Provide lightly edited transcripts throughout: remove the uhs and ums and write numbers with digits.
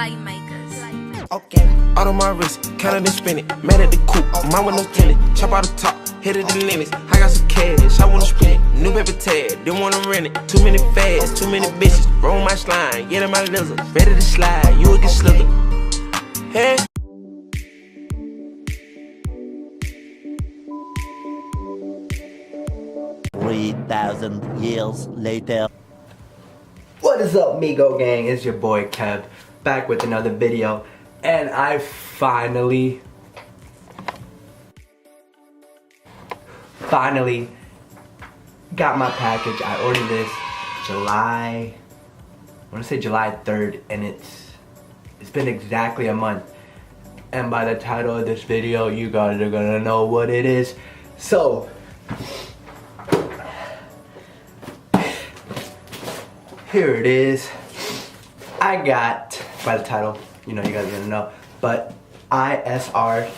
Playmakers. Okay, out on my wrist, counted and spin it. Mad at the coupe, mine with no tenant. Chop out the top, hit it the limits. I got some cash, I wanna spend it. New paper tag, didn't wanna rent it. Too many fads, too many bitches. Roll my slime, get in my lizard. Ready to slide, you a get slithered. Hey. $3,000 later. What is up, Migo gang? It's your boy Kev, back with another video, and I finally got my package. I ordered this July 3rd, and it's been exactly a month. And by the title of this video, you guys are gonna know what it is. So here it is. I got, by the title, you know, you guys are gonna know, but ISR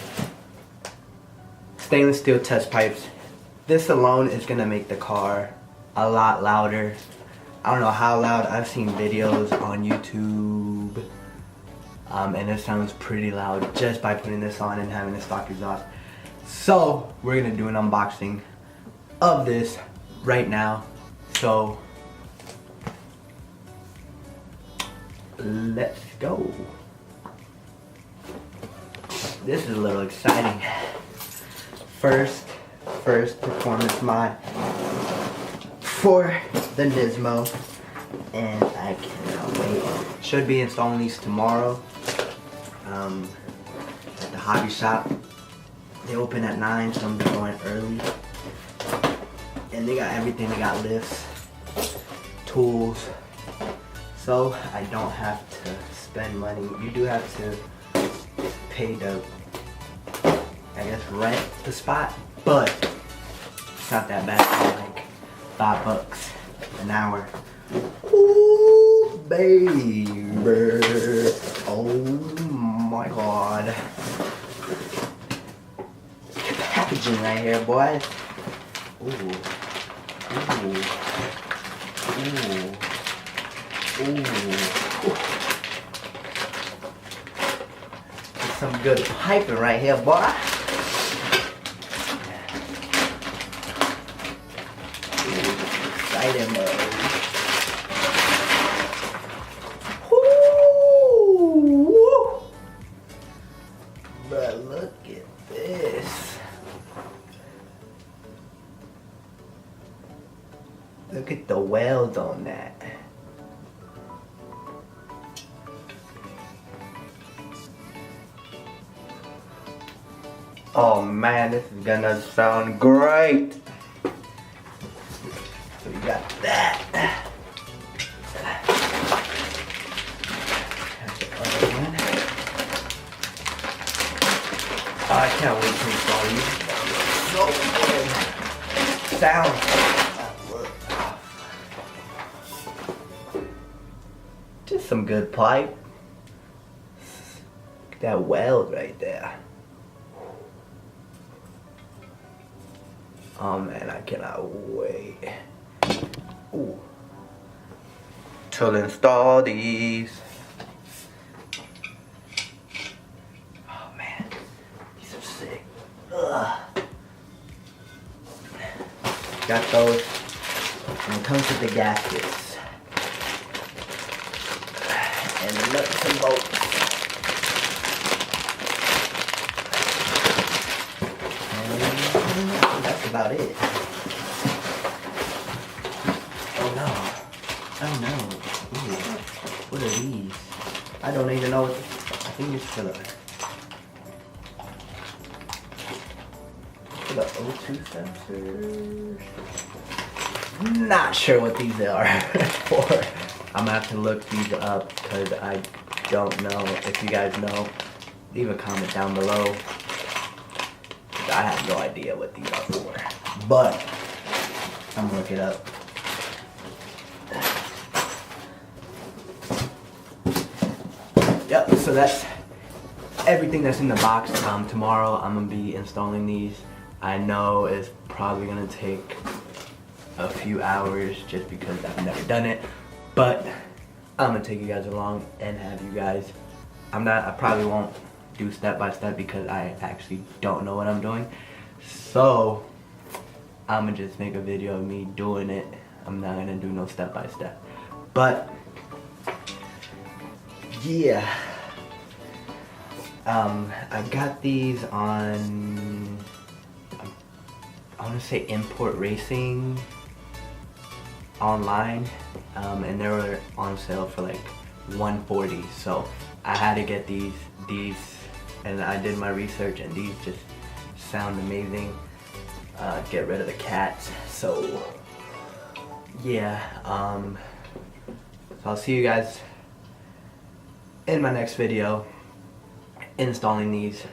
stainless steel test pipes. This alone is gonna make the car a lot louder. I don't know how loud. I've seen videos on YouTube, and it sounds pretty loud just by putting this on and having the stock exhaust. So we're gonna do an unboxing of this right now. So let's go. This is a little exciting. First performance mod for the Nismo, and I cannot wait. Should be installing these tomorrow at the hobby shop. They open at 9, so I'm going early. And they got everything. They got lifts, tools, so I don't have to spend money. You do have to pay the, I guess, rent the spot, but it's not that bad. Like $5 an hour. Ooh, baby. Oh my god. Packaging right here, boy. Ooh. Ooh. Ooh. Ooh. Some good piping right here, boy. Exciting mode. Woo! But look at this. Look at the welds on that. Oh man, this is gonna sound great. So we got that. That's the other one. Oh, I can't wait to install these. So good. Sound. Just some good pipe. Look at that weld right there. Oh man, I cannot wait. Ooh. To install these. Oh man, these are sick. Ugh. Got those. And it comes with the gaskets. And the nuts and bolts. About it. Oh no. Oh no. Ooh. What are these? I don't even know what I think it's for the O2 sensors. Not sure what these are for. I'm gonna have to look these up because I don't know. If you guys know, leave a comment down below. I have no idea what these are for, but I'm gonna look it up. Yep, so that's everything that's in the box. Tomorrow I'm gonna be installing these. I know it's probably gonna take a few hours just because I've never done it, but I'm gonna take you guys along and have you guys I probably won't do step by step because I actually don't know what I'm doing. So I'm gonna just make a video of me doing it. I'm not gonna do no step by step. But yeah, I got these on, I want to say Import Racing online, and they were on sale for like $140. So I had to get these, and I did my research, and these just sound amazing. Get rid of the cats. So yeah, so I'll see you guys in my next video installing these.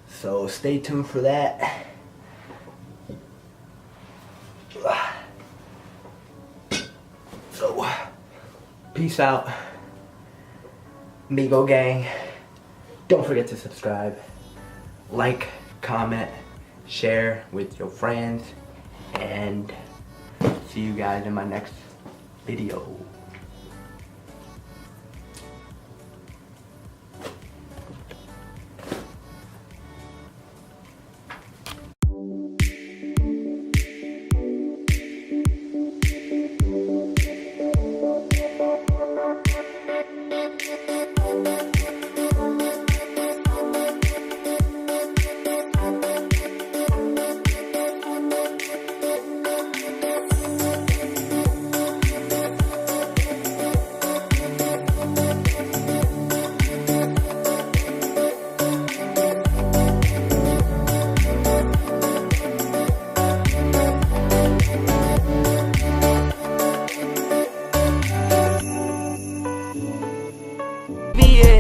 So stay tuned for that. So peace out, Migo gang. Don't forget to subscribe, like, comment, share with your friends, and see you guys in my next video.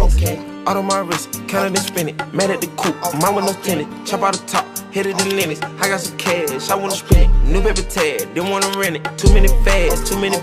Okay, out on my wrist, counted and spin it. Mad at the coupe, mine with no tenant. Chop out the top, hit it in limits. I got some cash, I wanna spend it. New paper tag, didn't wanna rent it. Too many fads, too many.